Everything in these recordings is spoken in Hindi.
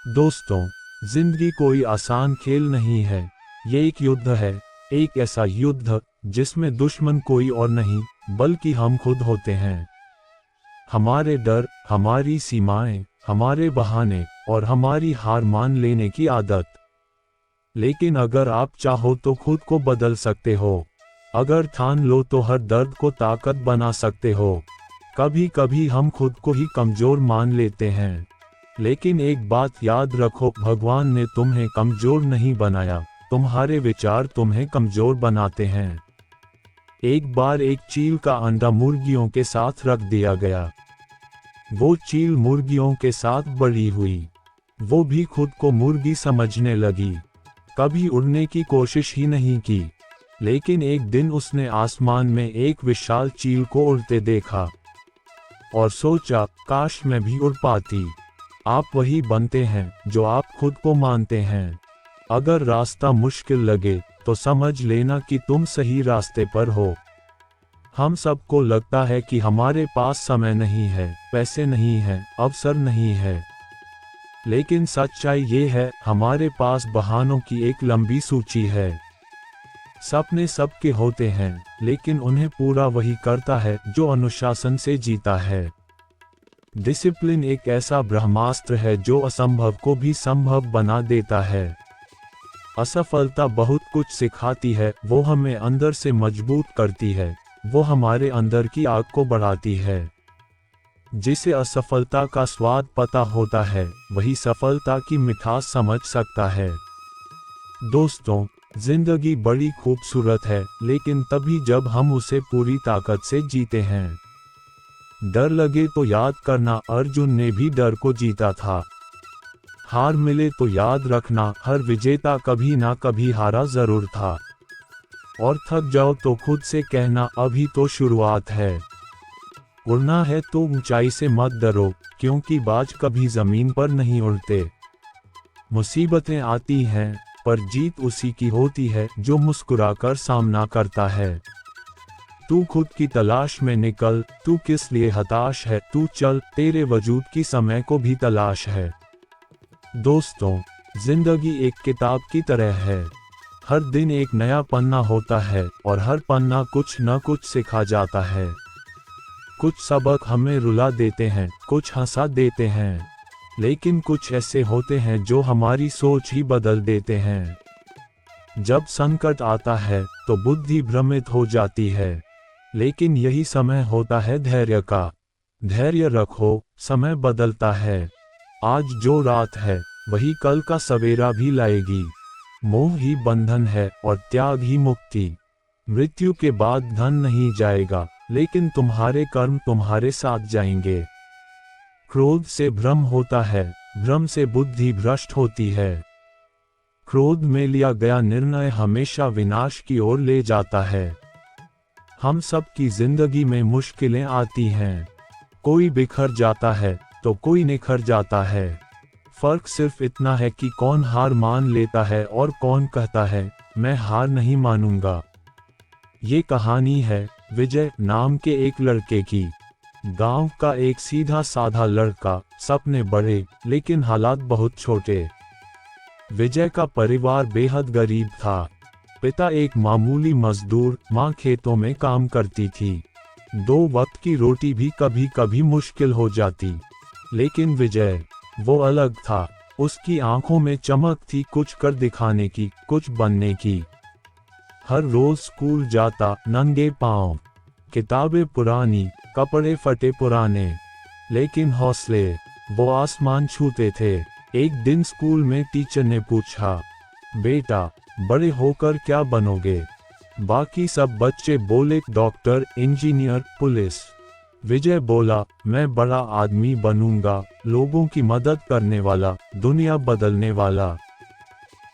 दोस्तों, जिंदगी कोई आसान खेल नहीं है। ये एक युद्ध है, एक ऐसा युद्ध जिसमें दुश्मन कोई और नहीं बल्कि हम खुद होते हैं। हमारे डर, हमारी सीमाएं, हमारे बहाने और हमारी हार मान लेने की आदत। लेकिन अगर आप चाहो तो खुद को बदल सकते हो। अगर ठान लो तो हर दर्द को ताकत बना सकते हो। कभी कभी हम खुद को ही कमजोर मान लेते हैं, लेकिन एक बात याद रखो, भगवान ने तुम्हें कमजोर नहीं बनाया, तुम्हारे विचार तुम्हें कमजोर बनाते हैं। एक बार एक चील का अंडा मुर्गियों के साथ रख दिया गया। वो चील मुर्गियों के साथ बड़ी हुई। वो भी खुद को मुर्गी समझने लगी, कभी उड़ने की कोशिश ही नहीं की। लेकिन एक दिन उसने आसमान में एक विशाल चील को उड़ते देखा और सोचा, काश मैं भी उड़ पाती। आप वही बनते हैं जो आप खुद को मानते हैं। अगर रास्ता मुश्किल लगे तो समझ लेना कि तुम सही रास्ते पर हो। हम सबको लगता है कि हमारे पास समय नहीं है, पैसे नहीं है, अवसर नहीं है। लेकिन सच्चाई ये है, हमारे पास बहानों की एक लंबी सूची है। सपने सबके होते हैं, लेकिन उन्हें पूरा वही करता है जो अनुशासन से जीता है। डिसिप्लिन एक ऐसा ब्रह्मास्त्र है जो असंभव को भी संभव बना देता है। असफलता बहुत कुछ सिखाती है, वो हमें अंदर से मजबूत करती है, वो हमारे अंदर की आग को बढ़ाती है। जिसे असफलता का स्वाद पता होता है, वही सफलता की मिठास समझ सकता है। दोस्तों, जिंदगी बड़ी खूबसूरत है, लेकिन तभी जब हम उसे पूरी ताकत से जीते हैं। डर लगे तो याद करना, अर्जुन ने भी डर को जीता था। हार मिले तो याद रखना, हर विजेता कभी ना कभी हारा जरूर था। और थक जाओ तो खुद से कहना, अभी तो शुरुआत है। उड़ना है तो ऊंचाई से मत डरो, क्योंकि बाज कभी जमीन पर नहीं उड़ते। मुसीबतें आती हैं, पर जीत उसी की होती है जो मुस्कुराकर सामना करता है। तू खुद की तलाश में निकल, तू किस लिए हताश है, तू चल, तेरे वजूद की समय को भी तलाश है। दोस्तों, जिंदगी एक किताब की तरह है। हर दिन एक नया पन्ना होता है और हर पन्ना कुछ न कुछ सिखा जाता है। कुछ सबक हमें रुला देते हैं, कुछ हंसा देते हैं, लेकिन कुछ ऐसे होते हैं जो हमारी सोच ही बदल देते हैं। जब संकट आता है तो बुद्धि भ्रमित हो जाती है, लेकिन यही समय होता है धैर्य का। धैर्य रखो, समय बदलता है। आज जो रात है वही कल का सवेरा भी लाएगी। मोह ही बंधन है और त्याग ही मुक्ति। मृत्यु के बाद धन नहीं जाएगा, लेकिन तुम्हारे कर्म तुम्हारे साथ जाएंगे। क्रोध से भ्रम होता है, भ्रम से बुद्धि भ्रष्ट होती है। क्रोध में लिया गया निर्णय हमेशा विनाश की ओर ले जाता है। हम सब की जिंदगी में मुश्किलें आती हैं। कोई बिखर जाता है तो कोई निखर जाता है। फर्क सिर्फ इतना है कि कौन हार मान लेता है और कौन कहता है, मैं हार नहीं मानूंगा। ये कहानी है विजय नाम के एक लड़के की। गांव का एक सीधा साधा लड़का, सपने बड़े लेकिन हालात बहुत छोटे। विजय का परिवार बेहद गरीब था। पिता एक मामूली मजदूर, मां खेतों में काम करती थी। 2 वक्त की रोटी भी कभी कभी मुश्किल हो जाती। लेकिन विजय, वो अलग था। उसकी आंखों में चमक थी, कुछ कर दिखाने की, कुछ बनने की। हर रोज स्कूल जाता, नंगे पांव, किताबें पुरानी, कपड़े फटे पुराने, लेकिन हौसले वो आसमान छूते थे। एक दिन स्कूल में टीचर ने पूछा, बेटा बड़े होकर क्या बनोगे? बाकी सब बच्चे बोले, डॉक्टर, इंजीनियर, पुलिस। विजय बोला, मैं बड़ा आदमी बनूंगा, लोगों की मदद करने वाला, दुनिया बदलने वाला।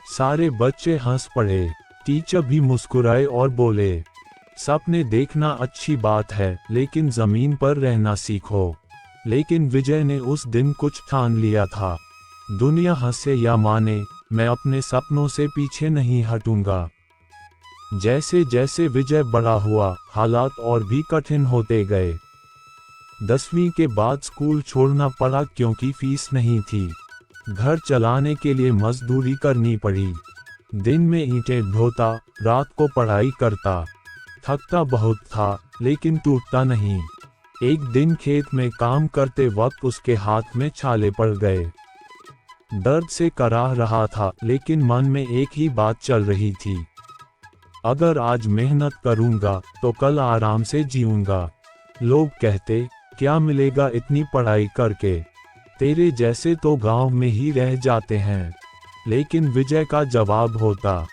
सारे बच्चे हंस पड़े। टीचर भी मुस्कुराए और बोले, सपने देखना अच्छी बात है, लेकिन जमीन पर रहना सीखो। लेकिन विजय ने उस दिन कुछ ठान लिया था। दुनिया हंसे या माने, मैं अपने सपनों से पीछे नहीं हटूंगा। जैसे जैसे विजय बड़ा हुआ, हालात और भी कठिन होते गए। 10वीं के बाद स्कूल छोड़ना पड़ा क्योंकि फीस नहीं थी। घर चलाने के लिए मजदूरी करनी पड़ी। दिन में ईंटें ढोता, रात को पढ़ाई करता। थकता बहुत था, लेकिन टूटता नहीं। एक दिन खेत में काम करते वक्त उसके हाथ में छाले पड़ गए। दर्द से कराह रहा था, लेकिन मन में एक ही बात चल रही थी, अगर आज मेहनत करूंगा तो कल आराम से जीऊंगा। लोग कहते, क्या मिलेगा इतनी पढ़ाई करके, तेरे जैसे तो गांव में ही रह जाते हैं। लेकिन विजय का जवाब होता,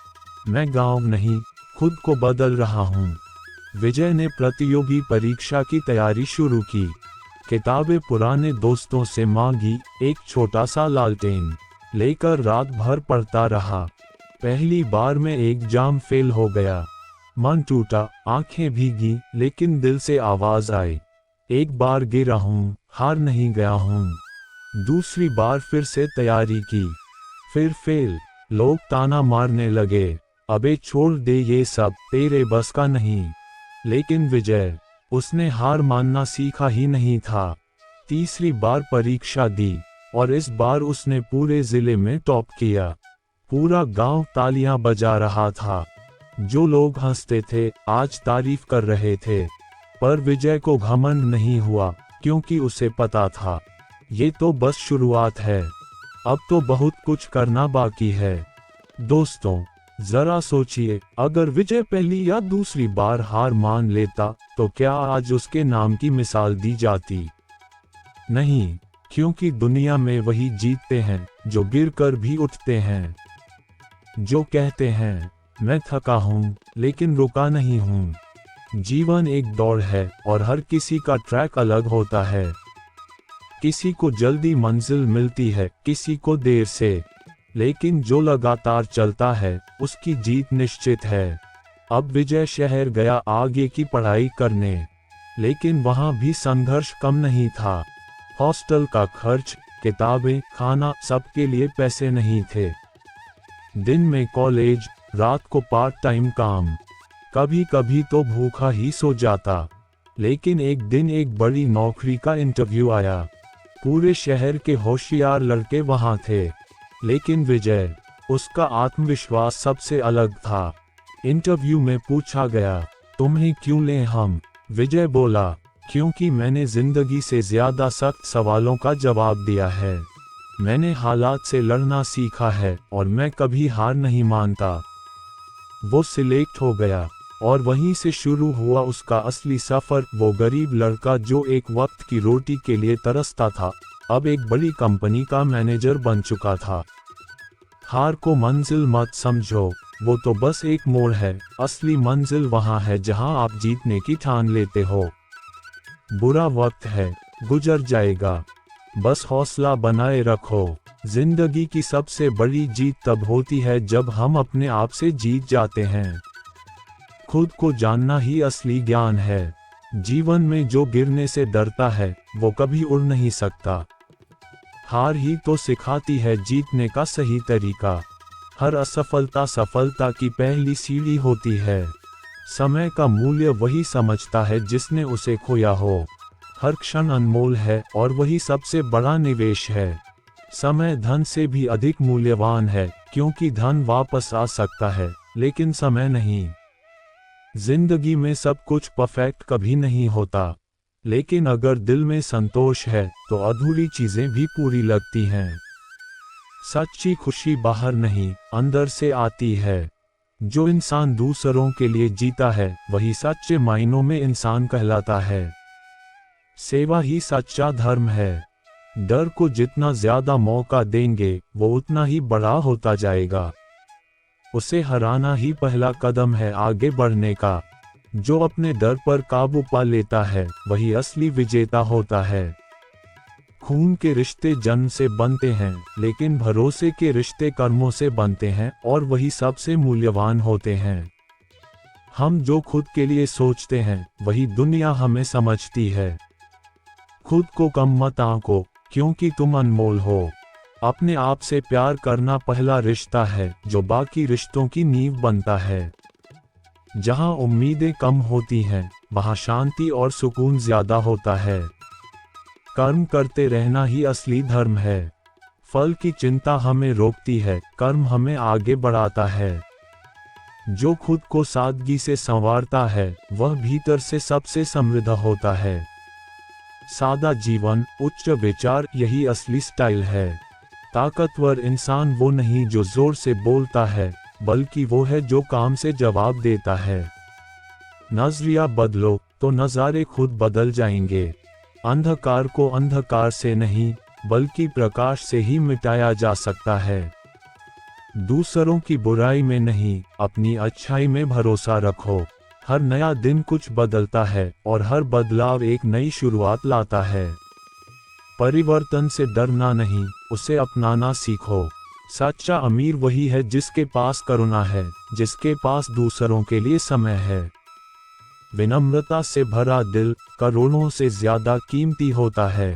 मैं गांव नहीं, खुद को बदल रहा हूँ। विजय ने प्रतियोगी परीक्षा की तैयारी शुरू की। किताबें पुराने दोस्तों से मांगी, एक छोटा सा लालटेन लेकर रात भर पढ़ता रहा। पहली बार में एग्जाम फेल हो गया। मन टूटा, आंखें भीगी, लेकिन दिल से आवाज आई, एक बार गिरा हूँ, हार नहीं गया हूँ। दूसरी बार फिर से तैयारी की, फिर फेल। लोग ताना मारने लगे, अबे छोड़ दे ये सब, तेरे बस का नहीं। लेकिन विजय, उसने हार मानना सीखा ही नहीं था। तीसरी बार परीक्षा दी और इस बार उसने पूरे जिले में टॉप किया। पूरा गांव तालियां बजा रहा था। जो लोग हंसते थे आज तारीफ कर रहे थे। पर विजय को घमंड नहीं हुआ, क्योंकि उसे पता था, ये तो बस शुरुआत है, अब तो बहुत कुछ करना बाकी है। दोस्तों, जरा सोचिए, अगर विजय पहली या दूसरी बार हार मान लेता तो क्या आज उसके नाम की मिसाल दी जाती? नहीं, क्योंकि दुनिया में वही जीतते हैं जो गिरकर भी उठते हैं, जो कहते हैं, मैं थका हूँ लेकिन रुका नहीं हूँ। जीवन एक दौड़ है और हर किसी का ट्रैक अलग होता है। किसी को जल्दी मंजिल मिलती है, किसी को देर से, लेकिन जो लगातार चलता है उसकी जीत निश्चित है। अब विजय शहर गया आगे की पढ़ाई करने, लेकिन वहां भी संघर्ष कम नहीं था। हॉस्टल का खर्च, किताबें, खाना, सबके लिए पैसे नहीं थे। दिन में कॉलेज, रात को पार्ट टाइम काम, कभी कभी तो भूखा ही सो जाता। लेकिन एक दिन एक बड़ी नौकरी का इंटरव्यू आया। पूरे शहर के होशियार लड़के वहां थे, लेकिन विजय, उसका आत्मविश्वास सबसे अलग था। इंटरव्यू में पूछा गया, तुम्हें क्यों लें हम? विजय बोला, क्योंकि मैंने जिंदगी से ज्यादा सख्त सवालों का जवाब दिया है। मैंने हालात से लड़ना सीखा है और मैं कभी हार नहीं मानता। वो सिलेक्ट हो गया और वहीं से शुरू हुआ उसका असली सफर। वो गरीब लड़का जो एक वक्त की रोटी के लिए तरसता था, अब एक बड़ी कंपनी का मैनेजर बन चुका था। हार को मंजिल मत समझो, वो तो बस एक मोड़ है। असली मंजिल वहां है जहां आप जीतने की ठान लेते हो। बुरा वक्त है, गुजर जाएगा, बस हौसला बनाए रखो। जिंदगी की सबसे बड़ी जीत तब होती है जब हम अपने आप से जीत जाते हैं। खुद को जानना ही असली ज्ञान है। जीवन में जो गिरने से डरता है वो कभी उड़ नहीं सकता। हार ही तो सिखाती है जीतने का सही तरीका। हर असफलता सफलता की पहली सीढ़ी होती है। समय का मूल्य वही समझता है जिसने उसे खोया हो। हर क्षण अनमोल है और वही सबसे बड़ा निवेश है। समय धन से भी अधिक मूल्यवान है, क्योंकि धन वापस आ सकता है, लेकिन समय नहीं। जिंदगी में सब कुछ परफेक्ट कभी नहीं होता, लेकिन अगर दिल में संतोष है तो अधूरी चीजें भी पूरी लगती हैं। सच्ची खुशी बाहर नहीं, अंदर से आती है। जो इंसान दूसरों के लिए जीता है वही सच्चे मायनों में इंसान कहलाता है। सेवा ही सच्चा धर्म है। डर को जितना ज्यादा मौका देंगे वो उतना ही बड़ा होता जाएगा। उसे हराना ही पहला कदम है आगे बढ़ने का। जो अपने डर पर काबू पा लेता है वही असली विजेता होता है। खून के रिश्ते जन्म से बनते हैं, लेकिन भरोसे के रिश्ते कर्मों से बनते हैं और वही सबसे मूल्यवान होते हैं। हम जो खुद के लिए सोचते हैं वही दुनिया हमें समझती है। खुद को कम मत आंको, क्योंकि तुम अनमोल हो। अपने आप से प्यार करना पहला रिश्ता है जो बाकी रिश्तों की नींव बनता है। जहां उम्मीदें कम होती हैं वहां शांति और सुकून ज्यादा होता है। कर्म करते रहना ही असली धर्म है। फल की चिंता हमें रोकती है, कर्म हमें आगे बढ़ाता है। जो खुद को सादगी से संवारता है वह भीतर से सबसे समृद्ध होता है। सादा जीवन, उच्च विचार, यही असली स्टाइल है। ताकतवर इंसान वो नहीं जो जोर से बोलता है, बल्कि वो है जो काम से जवाब देता है। नजरिया बदलो तो नज़ारे खुद बदल जाएंगे। अंधकार को अंधकार से नहीं बल्कि प्रकाश से ही मिटाया जा सकता है। दूसरों की बुराई में नहीं, अपनी अच्छाई में भरोसा रखो। हर नया दिन कुछ बदलता है और हर बदलाव एक नई शुरुआत लाता है। परिवर्तन से डरना नहीं, उसे अपनाना सीखो। सच्चा अमीर वही है जिसके पास करुणा है, जिसके पास दूसरों के लिए समय है। विनम्रता से भरा दिल करोड़ों से ज्यादा कीमती होता है।